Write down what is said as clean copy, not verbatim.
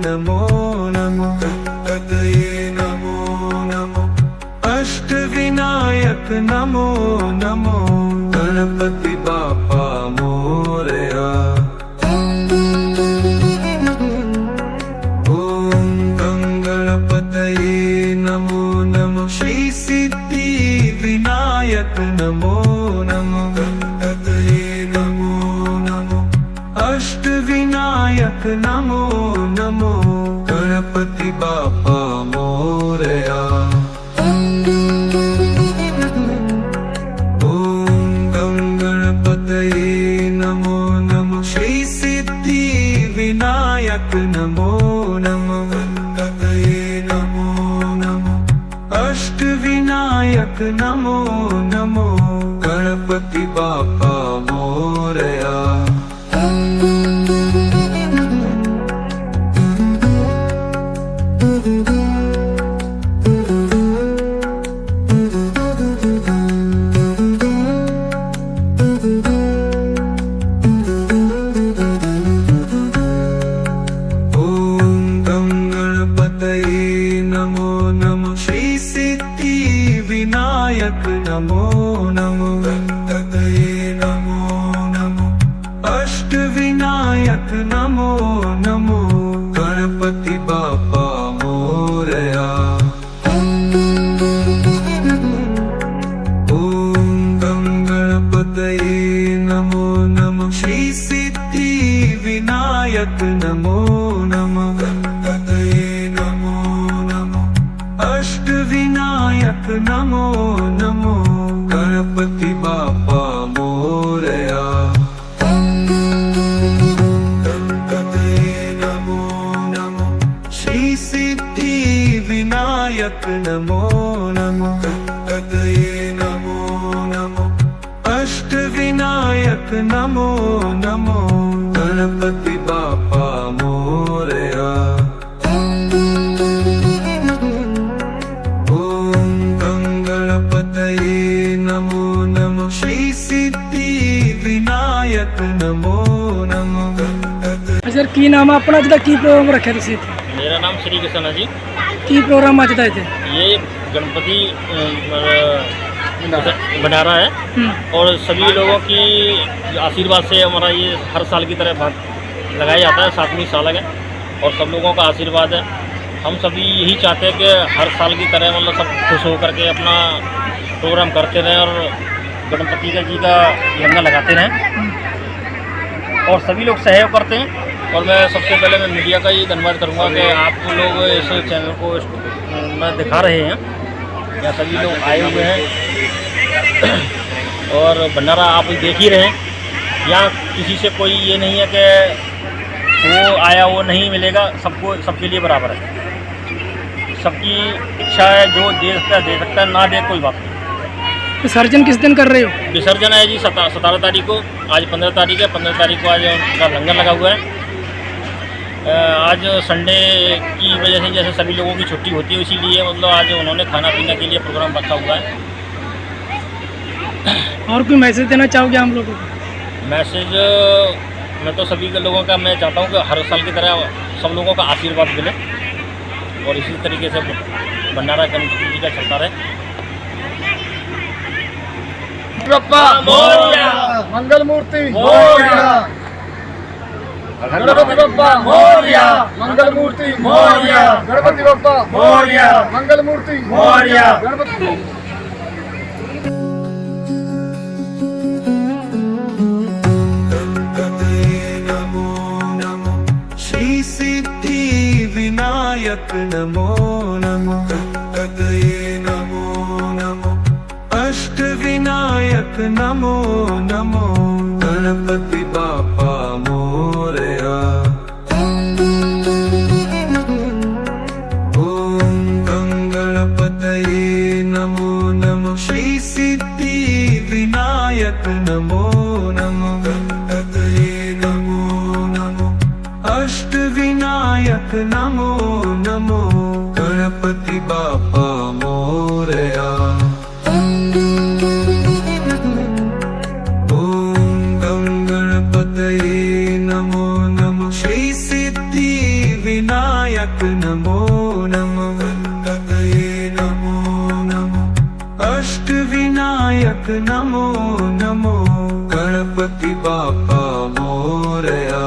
नमो नमो गणपतये नमो नमो अष्टविनायक नमो नमो गणपति बापा मोरया। ओम गं गणपतये नमो नमो श्री सिद्धि विनायक नमो नमो गणपतये नमो नमो अष्टविनायक नमो नमो गणपति बापा मोरया। ओम गं गणपतये नमो नमो श्री सिद्धि विनायक नमो नमो गणपतये नमो नमो अष्टविनायक नमो नमो गणपति बापा मोरया। नमो नमो गणपतये नमो नमो अष्टविनायक नमो नमो गणपति बापा मोरया। ओम गं गणपतये नमो नमो श्री सिद्धि विनायक नमो नमो गणपतये नमो नमो अष्टविनायक नमो नमो गणपति बापा मोरया। गणपतये नमो नमो श्री सिद्धि विनायक नमो नमो गणपतये नमो नमो अष्टविनायक नमो नमो गणपति बापा मोरया। नमो नमो श्री सिद्धि विनायक नमो नमो गणपति। सर की नाम अपना जदा की प्रोग्राम रखे थे? मेरा नाम श्री कृष्ण है जी। की प्रोग्राम आज थे? ये गणपति भंडारा है और सभी लोगों की आशीर्वाद से हमारा ये हर साल की तरह लगाया जाता है। 7वीं साल है और सब लोगों का आशीर्वाद है। हम सभी यही चाहते हैं कि हर साल की तरह मतलब सब खुश होकर के अपना प्रोग्राम करते रहें और गणपति जी का लंगर लगाते रहें और सभी लोग सहयोग करते हैं। और मैं सबसे पहले मैं मीडिया का ही धन्यवाद करूंगा कि आप लोग इस चैनल को में दिखा रहे हैं। यहाँ सभी लोग आए हुए हैं और भंडारा आप देख ही रहे हैं। यहाँ किसी से कोई ये नहीं है कि वो आया वो नहीं मिलेगा, सबको सबके लिए बराबर है। सबकी इच्छा है, जो दे सकता है, ना दे कोई बात नहीं। विसर्जन किस दिन कर रहे हो? विसर्जन है जी 17 तारीख को। आज 15 तारीख है। 15 तारीख को आज उनका लंगर लगा हुआ है। आज संडे की वजह से जैसे सभी लोगों की छुट्टी होती है इसीलिए मतलब आज उन्होंने खाना पीने के लिए प्रोग्राम रखा हुआ है। और कोई मैसेज देना चाहोगे हम लोगों को? मैसेज मैं तो सभी लोगों का मैं चाहता हूँ कि हर साल की तरह सब लोगों का आशीर्वाद मिले और इसी तरीके से भंडारा गणपति जी का चलता रहे। बप्पा मोरया, मंगल मूर्ति मोरया, गणपति बप्पा मोरया, मंगल मूर्ति मोरया, गणपति बप्पा मोरया, मंगल मूर्ति मोरया, गणपति। नमो नमो श्री सिद्धि विनायक नमो नमो गणपतये नमो नमो अष्टविनायक नमो नमो गणपति बापा मोरया। ओम गं गणपतये नमो नमो श्री सिद्धि विनायक नमो नमो गणपतये नमो नमो अष्टविनायक नमो नमो गणपति बापा मोरया। नमो नमो श्री सिद्धि विनायक नमो नमः गणपतये नमो नमः अष्टविनायक नमो नमो गणपति बापा मोरया